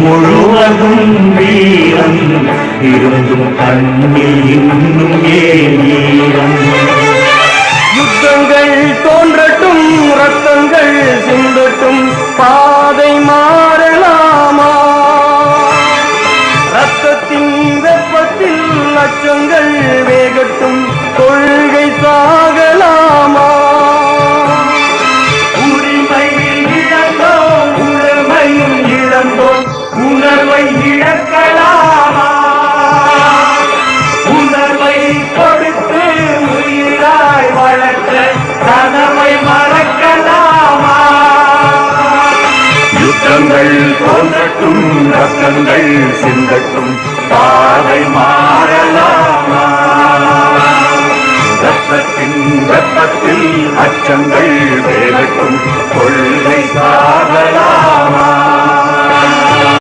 முழுவதும் வீரம் இருந்தும் கண்ணில் இன்னும் ஏன் ஈரம்? யுத்தங்கள் தோன்றட்டும், ரத்தங்கள் சிந்தட்டும், பாதை மாறலாமா? ரத்தத்தின் வெப்பத்தில் அச்சங்கள் வேகட்டும், கொள்கை சாகலாமா? உரிமையில் இழந்தோம், உணர்வையும் இழந்தோம், உணர்வை இழக்கலாமா? உணர்வை கொடுத்து உயிராய் வளர்த்த கனவை மறக்கலாமா? யுத்தங்கள் தோன்றட்டும், ரத்தங்கள் சிந்தட்டும், பாதை மாறலாமா? ரத்தத்தின் வெப்பத்தில் அச்சங்கள் வேகட்டும், கொள்கை சாகலாமா?